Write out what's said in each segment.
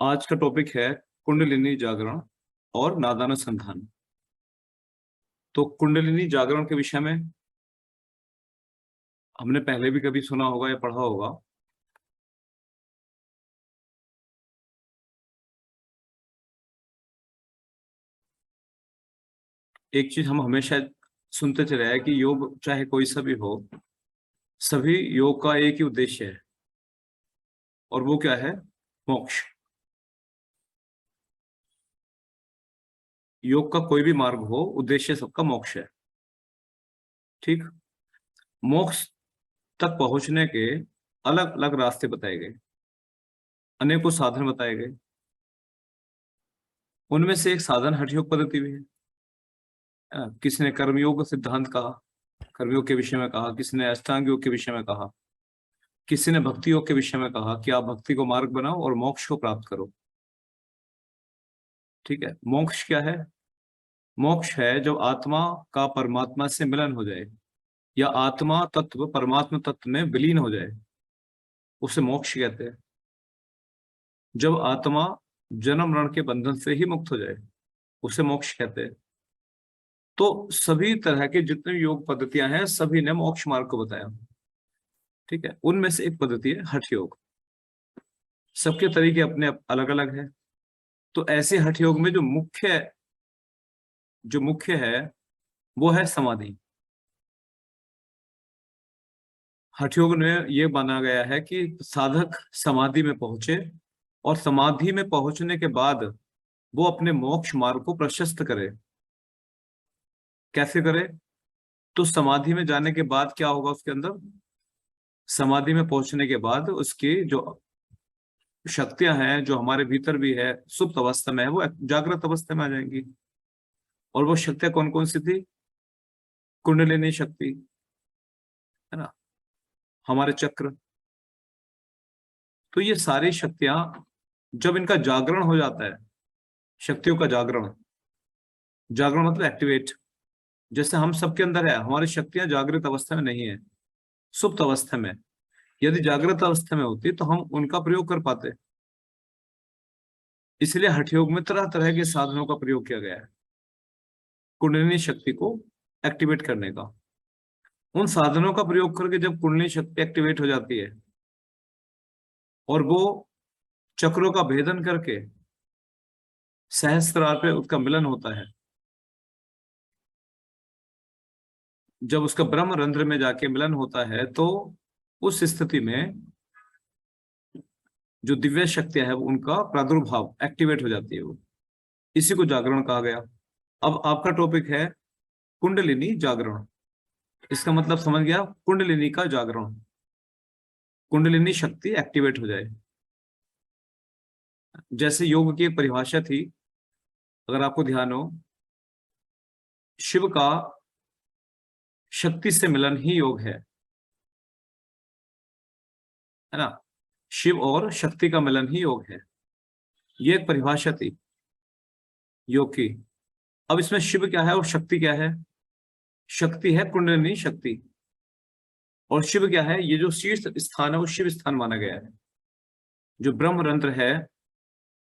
आज का टॉपिक है कुंडलिनी जागरण और नादानुसंधान। तो कुंडलिनी जागरण के विषय में हमने पहले भी कभी सुना होगा या पढ़ा होगा। एक चीज हम हमेशा सुनते चले आए कि योग चाहे कोई सा भी हो, सभी योग का एक ही उद्देश्य है, और वो क्या है? मोक्ष। योग का कोई भी मार्ग हो, उद्देश्य सबका मोक्ष है। ठीक। मोक्ष तक पहुंचने के अलग अलग रास्ते बताए गए, अनेकों साधन बताए गए। उनमें से एक साधन हठ योग पद्धति भी है। किसी ने कर्मयोग सिद्धांत कहा, कर्मयोग के विषय में कहा। किसी ने अष्टांग योग के विषय में कहा। किसी ने भक्ति योग के विषय में कहा कि आप भक्ति को मार्ग बनाओ और मोक्ष को प्राप्त करो। ठीक है। मोक्ष क्या है? मोक्ष है जब आत्मा का परमात्मा से मिलन हो जाए, या आत्मा तत्व परमात्मा तत्व में विलीन हो जाए, उसे मोक्ष कहते हैं। जब आत्मा जन्म मरण के बंधन से ही मुक्त हो जाए, उसे मोक्ष कहते हैं। तो सभी तरह के जितने भी योग पद्धतियां हैं, सभी ने मोक्ष मार्ग को बताया। ठीक है। उनमें से एक पद्धति है हठ योग। सबके तरीके अपने अलग अलग है। तो ऐसे हठ योग में जो मुख्य है वो है समाधि। हठ योग में ये माना गया है कि साधक समाधि में पहुंचे, और समाधि में पहुंचने के बाद वो अपने मोक्ष मार्ग को प्रशस्त करे। कैसे करे? तो समाधि में जाने के बाद क्या होगा उसके अंदर? समाधि में पहुंचने के बाद उसकी जो शक्तियां हैं, जो हमारे भीतर भी है, सुप्त अवस्था में है, वो जागृत अवस्था में आ जाएंगी। और वो शक्तियां कौन कौन सी थी? कुंडलिनी शक्ति, है ना, हमारे चक्र। तो ये सारी शक्तियां जब इनका जागरण हो जाता है, शक्तियों का जागरण, जागरण मतलब एक्टिवेट, जैसे हम सबके अंदर है, हमारी शक्तियां जागृत अवस्था में नहीं है, सुप्त अवस्था में। यदि जागृत अवस्था में होती तो हम उनका प्रयोग कर पाते। इसलिए हठ योग में तरह तरह के साधनों का प्रयोग किया गया है कुंडलिनी शक्ति को एक्टिवेट करने का। उन साधनों का प्रयोग करके जब कुंडलिनी शक्ति एक्टिवेट हो जाती है और वो चक्रों का भेदन करके सहस्त्रार पे उसका मिलन होता है, जब उसका ब्रह्म रंध्र में जाके मिलन होता है, तो उस स्थिति में जो दिव्य शक्तियां है उनका प्रादुर्भाव एक्टिवेट हो जाती है। वो इसी को जागरण कहा गया। अब आपका टॉपिक है कुंडलिनी जागरण। इसका मतलब समझ गया, कुंडलिनी का जागरण, कुंडलिनी शक्ति एक्टिवेट हो जाए। जैसे योग की एक परिभाषा थी, अगर आपको ध्यान हो, शिव का शक्ति से मिलन ही योग है ना। शिव और शक्ति का मिलन ही योग है। ये एक परिभाषा थी योग की। अब इसमें शिव क्या है और शक्ति क्या है? शक्ति है कुंडलिनी शक्ति, और शिव क्या है? ये जो शीर्ष स्थान है वो शिव स्थान माना गया है। जो ब्रह्मरंध्र है,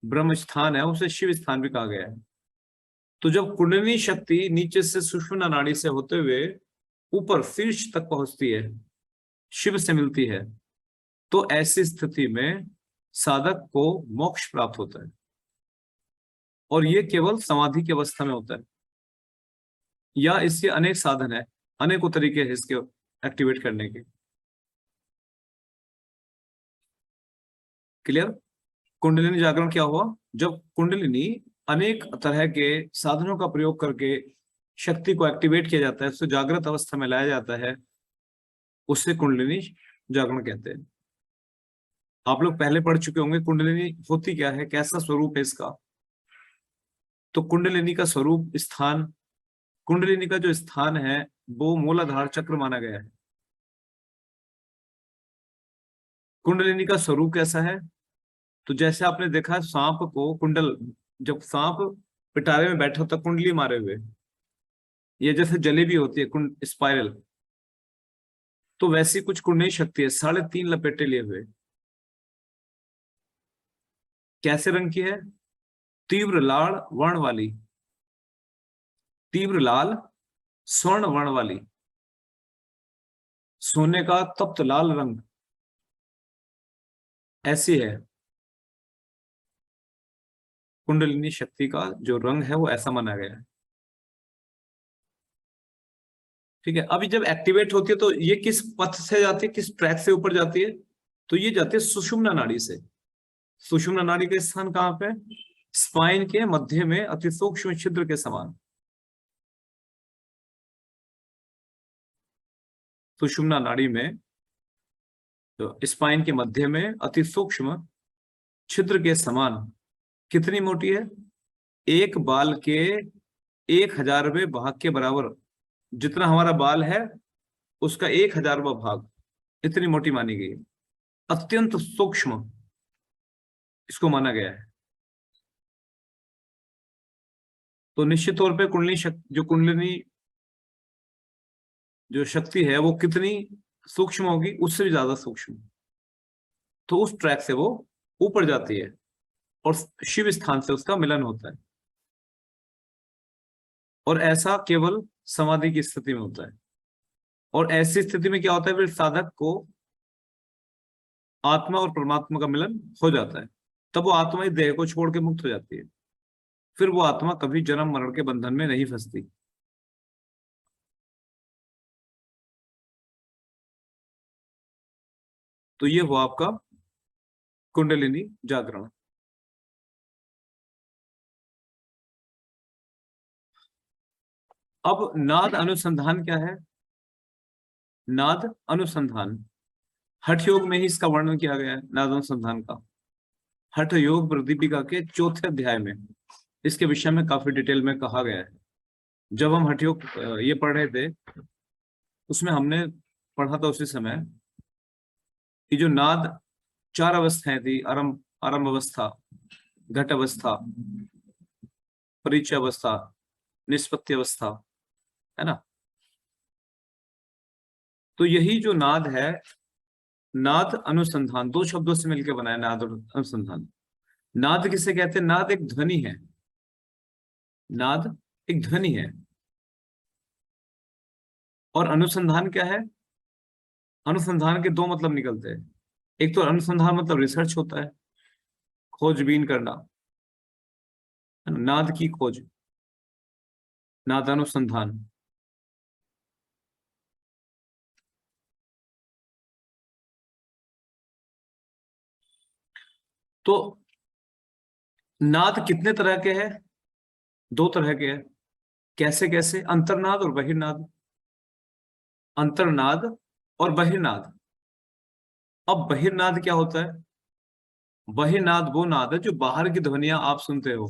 ब्रह्म स्थान है, उसे शिव स्थान भी कहा गया है। तो जब कुंडलिनी शक्ति नीचे से सुषुम्ना नाड़ी से होते हुए ऊपर शीर्ष तक पहुंचती है, शिव से मिलती है, तो ऐसी स्थिति में साधक को मोक्ष प्राप्त होता है। और ये केवल समाधि की अवस्था में होता है, या इसके अनेक साधन है, अनेकों तरीके हैं इसके एक्टिवेट करने के। क्लियर? कुंडलिनी जागरण क्या हुआ? जब कुंडलिनी अनेक तरह के साधनों का प्रयोग करके शक्ति को एक्टिवेट किया जाता है, उसको जागृत अवस्था में लाया जाता है, उससे कुंडलिनी जागरण कहते हैं। आप लोग पहले पढ़ चुके होंगे कुंडलिनी होती क्या है, कैसा स्वरूप है इसका। तो कुंडलिनी का स्वरूप, स्थान, कुंडलिनी का जो स्थान है वो मूलाधार चक्र माना गया है। कुंडलिनी का स्वरूप कैसा है? तो जैसे आपने देखा सांप को कुंडल, जब सांप पिटारे में बैठा होता कुंडली मारे हुए, ये जैसे जलेबी होती है कुंड स्पाइरल, तो वैसी कुछ कुंडली शक्ति है, 3.5 लपेटे लिए हुए। कैसे रंग की है? तीव्र लाल वर्ण वाली, तीव्र लाल स्वर्ण वर्ण वाली, सोने का तप्त लाल रंग, ऐसी है कुंडलिनी शक्ति का जो रंग है, वो ऐसा माना गया है। ठीक है, अभी जब एक्टिवेट होती है तो ये किस पथ से जाती है, किस ट्रैक से ऊपर जाती है? तो ये जाती है सुषुम्ना नाड़ी से। सुषुम्ना नाड़ी का स्थान कहाँ पे? स्पाइन के मध्य में, अति सूक्ष्म छिद्र के समान। सुषुम्ना नाड़ी में, तो स्पाइन के मध्य में अति सूक्ष्म छिद्र के समान। कितनी मोटी है? एक बाल के 1000वें भाग के बराबर, जितना हमारा बाल है उसका 1000वां भाग, इतनी मोटी मानी गई है। अत्यंत सूक्ष्म इसको माना गया है। तो निश्चित तौर पे कुंडली जो कुंडलिनी जो शक्ति है वो कितनी सूक्ष्म होगी? उससे भी ज्यादा सूक्ष्म। तो उस ट्रैक से वो ऊपर जाती है और शिव स्थान से उसका मिलन होता है। और ऐसा केवल समाधि की स्थिति में होता है। और ऐसी स्थिति में क्या होता है? फिर साधक को आत्मा और परमात्मा का मिलन हो जाता है। तब वो आत्मा इस देह को छोड़ के मुक्त हो जाती है। फिर वो आत्मा कभी जन्म मरण के बंधन में नहीं फंसती। तो ये हुआ आपका कुंडलिनी जागरण। अब नाद अनुसंधान क्या है? नाद अनुसंधान हठ योग में ही इसका वर्णन किया गया है, नाद अनुसंधान का। हठ योग प्रदीपिका के 4थे अध्याय में इसके विषय में काफी डिटेल में कहा गया है। जब हम हठ योग ये पढ़ रहे थे, उसमें हमने पढ़ा था उसी समय कि जो नाद 4 अवस्थाएं थी, आरंभ आरंभ अवस्था, घट अवस्था, परिचय अवस्था, निष्पत्ति अवस्था, है ना? तो यही जो नाद है, नाद अनुसंधान 2 शब्दों से मिलकर बना है, नाद और अनुसंधान। नाद किसे कहते हैं? नाद एक ध्वनि है। नाद एक ध्वनि है। और अनुसंधान क्या है? अनुसंधान के 2 मतलब निकलते हैं। एक तो अनुसंधान मतलब रिसर्च होता है, खोजबीन करना, है ना? नाद की खोज, नादानुसंधान। तो नाद कितने तरह के हैं? 2 तरह के हैं। कैसे कैसे? अंतर्नाद और बहिर्नाद। अंतर्नाद और बहिर्नाद। अब बहिर्नाद क्या होता है? बहिर्नाद वो नाद है जो बाहर की ध्वनियां आप सुनते हो।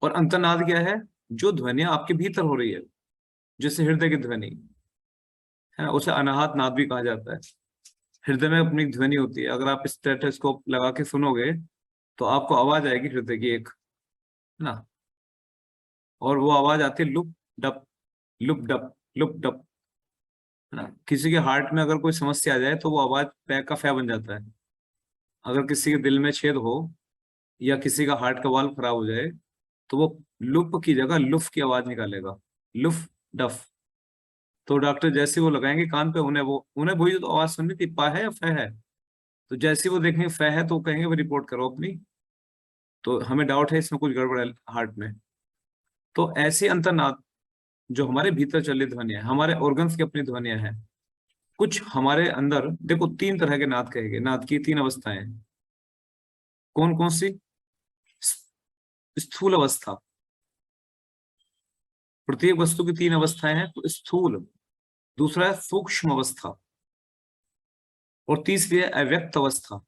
और अंतर्नाद क्या है? जो ध्वनियां आपके भीतर हो रही है, जैसे हृदय की ध्वनि, है ना? उसे अनाहत नाद भी कहा जाता है। हृदय में अपनी ध्वनि होती है। अगर आप स्टेथोस्कोप लगा के सुनोगे तो आपको आवाज आएगी हृदय की एक, है ना? और वो आवाज आती है लुप डप, लुप डप, लुप डप, है ना? किसी के हार्ट में अगर कोई समस्या आ जाए तो वो आवाज पै का फै बन जाता है। अगर किसी के दिल में छेद हो या किसी का हार्ट का वाल्व खराब हो जाए तो वो लुप की जगह लुफ की आवाज निकालेगा, लुफ डफ। तो डॉक्टर जैसे वो लगाएंगे कान पे, उन्हें वही तो आवाज सुननी थी, पा है या फै है। तो जैसे वो देखेंगे फै है तो वो कहेंगे वो रिपोर्ट करो अपनी, तो हमें डाउट है इसमें कुछ गड़बड़ है हार्ट में। तो ऐसी अंतर्नाद जो हमारे भीतर चली ध्वनिया है, हमारे ऑर्गन्स की अपनी ध्वनिया है। कुछ हमारे अंदर देखो, 3 तरह के नाद कहेंगे। नाद की 3 अवस्थाएं हैं। कौन कौन सी? स्थूल अवस्था, प्रत्येक वस्तु की 3 अवस्थाएं हैं। तो स्थूल, दूसरा है सूक्ष्म अवस्था, और तीसरी है अव्यक्त अवस्था।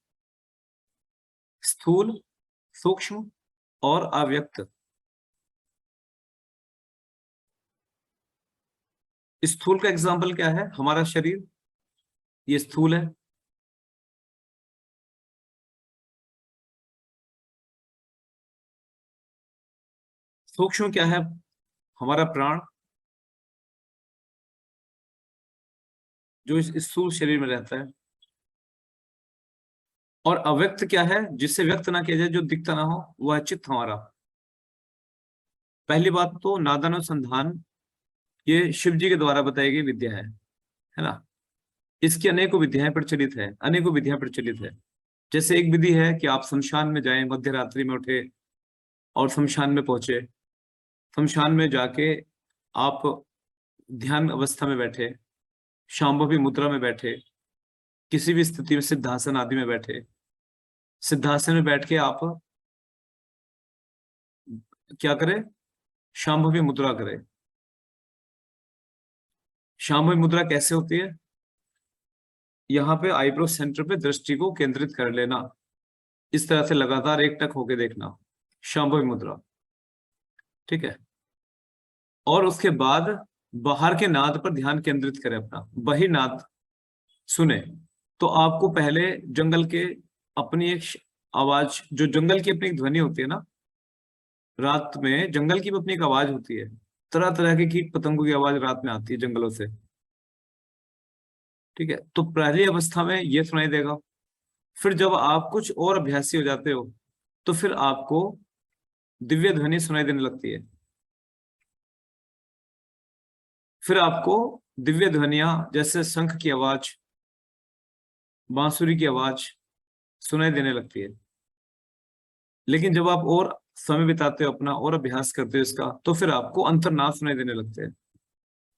स्थूल, सूक्ष्म और अव्यक्त। स्थूल का एग्जाम्पल क्या है? हमारा शरीर, ये स्थूल है। सूक्ष्म क्या है? हमारा प्राण, जो इस स्थूल शरीर में रहता है। और अव्यक्त क्या है? जिससे व्यक्त ना किया जाए, जो दिखता ना हो, वह है चित्त हमारा। पहली बात तो नादानुसंधान ये शिव जी के द्वारा बताई गई विद्या है ना। इसकी अनेकों विधियां प्रचलित है, अनेकों विधियां प्रचलित है। जैसे एक विधि है कि आप शमशान में जाएं, मध्य रात्रि में उठे और शमशान में पहुंचे, शमशान में जाके आप ध्यान अवस्था में बैठे, शांभवी मुद्रा में बैठे, किसी भी स्थिति में सिद्धासन आदि में बैठे, सिद्धासन में बैठ के आप क्या करें? शांभवी मुद्रा करें। शांभवी मुद्रा कैसे होती है? यहाँ पे आईब्रो सेंटर पे दृष्टि को केंद्रित कर लेना, इस तरह से लगातार एकटक होके देखना, शांभवी मुद्रा, ठीक है। और उसके बाद बाहर के नाद पर ध्यान केंद्रित करें अपना, वही नाद सुने। तो आपको पहले जंगल के अपनी एक आवाज, जो जंगल की अपनी एक ध्वनि होती है ना, रात में जंगल की भी अपनी एक आवाज होती है, तरह तरह के कीट पतंगों की आवाज रात में आती है जंगलों से, ठीक है। तो पहली अवस्था में ये सुनाई देगा। फिर जब आप कुछ और अभ्यासी हो जाते हो तो फिर आपको दिव्य ध्वनि सुनाई देने लगती है। फिर आपको दिव्य ध्वनियां जैसे शंख की आवाज, बांसुरी की आवाज सुनाई देने लगती है। लेकिन जब आप और समय बिताते हो अपना और अभ्यास करते हो इसका, तो फिर आपको अंतर्नाद सुनाई देने लगते हैं।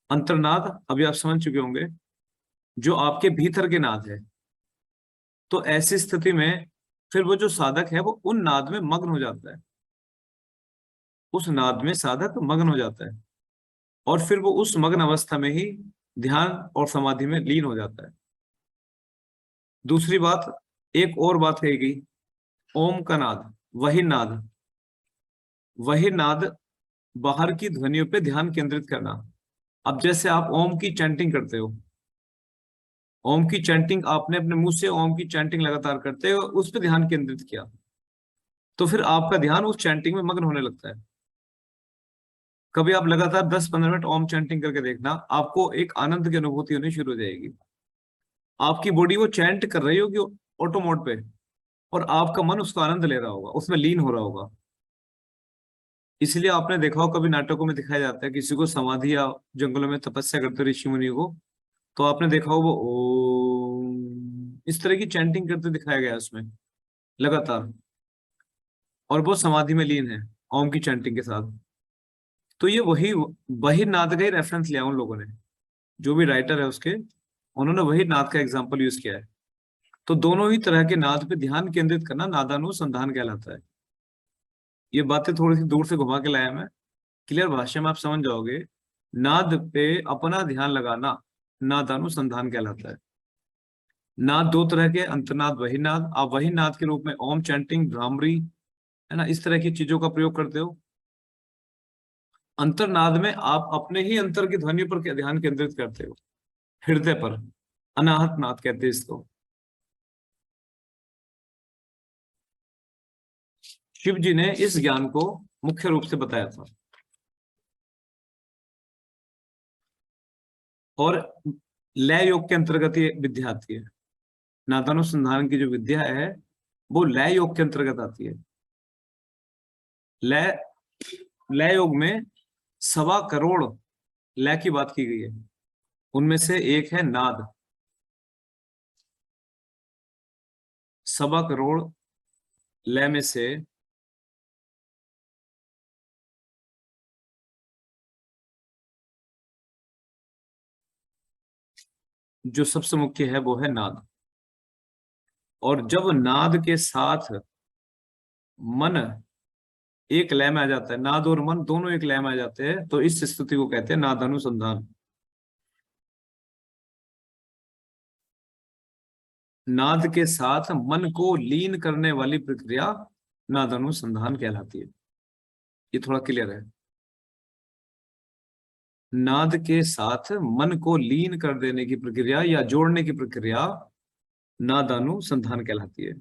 अंतर्नाद अभी आप समझ चुके होंगे, जो आपके भीतर के नाद है। तो ऐसी स्थिति में फिर वो जो साधक है वो उन नाद में मग्न हो जाता है, उस नाद में साधक मग्न हो जाता है, और फिर वो उस मग्न अवस्था में ही ध्यान और समाधि में लीन हो जाता है। दूसरी बात, एक और बात कहेगी, ओम का नाद, वही नाद, वही नाद, बाहर की ध्वनियों पे ध्यान केंद्रित करना। अब जैसे आप ओम की चैंटिंग करते हो, ओम की चैंटिंग आपने अपने मुंह से ओम की चैंटिंग लगातार करते हो, उस पर ध्यान केंद्रित किया, तो फिर आपका ध्यान उस चैंटिंग में मग्न होने लगता है। कभी आप लगातार 10-15 मिनट ओम चैंटिंग करके देखना, आपको एक आनंद की अनुभूति होनी शुरू हो जाएगी। आपकी बॉडी वो चैंट कर रही होगी ऑटो मोड पे, और आपका मन उसका आनंद ले रहा होगा, उसमें लीन हो रहा होगा। इसलिए आपने देखा हो कभी नाटकों में दिखाया जाता है किसी को समाधि या जंगलों में तपस्या करते ऋषि मुनि को, तो आपने देखा हो वो ओम इस तरह की चैंटिंग करते दिखाया गया है उसमें लगातार, और वो समाधि में लीन है ओम की चैंटिंग के साथ। तो ये वही वही नाद का ही रेफरेंस लिया उन लोगों ने, जो भी राइटर है उसके, उन्होंने वही नाद का एग्जाम्पल यूज किया है। तो दोनों ही तरह के नाद पे ध्यान केंद्रित करना नादानुसंधान कहलाता है। ये बातें थोड़ी सी दूर से घुमा के लाया मैं, क्लियर भाषा में आप समझ जाओगे। नाद पे अपना ध्यान लगाना नादानुसंधान कहलाता है। नाद दो तरह के, अंतनाद, वही नाद। आप वही नाद के रूप में ओम चैंटिंग, भ्रामरी, है ना, इस तरह की चीजों का प्रयोग करते हो। अंतर्नाद में आप अपने ही अंतर की ध्वनि पर ध्यान केंद्रित करते हो, हृदय पर, अनाहत नाद कहते हैं इसको। शिव जी ने इस ज्ञान को मुख्य रूप से बताया था। और लय योग के अंतर्गत ये विद्या आती है। नादानुसंधान की जो विद्या है वो लय योग के अंतर्गत आती है। लय लय योग में 1.25 करोड़ लय की बात की गई है, उनमें से एक है नाद। 1.25 करोड़ लय में से जो सबसे मुख्य है वो है नाद। और जब नाद के साथ मन एक लय में आ जाता है, नाद और मन दोनों एक लय में आ जाते हैं, तो इस स्थिति को कहते हैं नादानुसंधान। नाद के साथ मन को लीन करने वाली प्रक्रिया नादानुसंधान कहलाती है। ये थोड़ा क्लियर है। नाद के साथ मन को लीन कर देने की प्रक्रिया या जोड़ने की प्रक्रिया नादानुसंधान कहलाती है।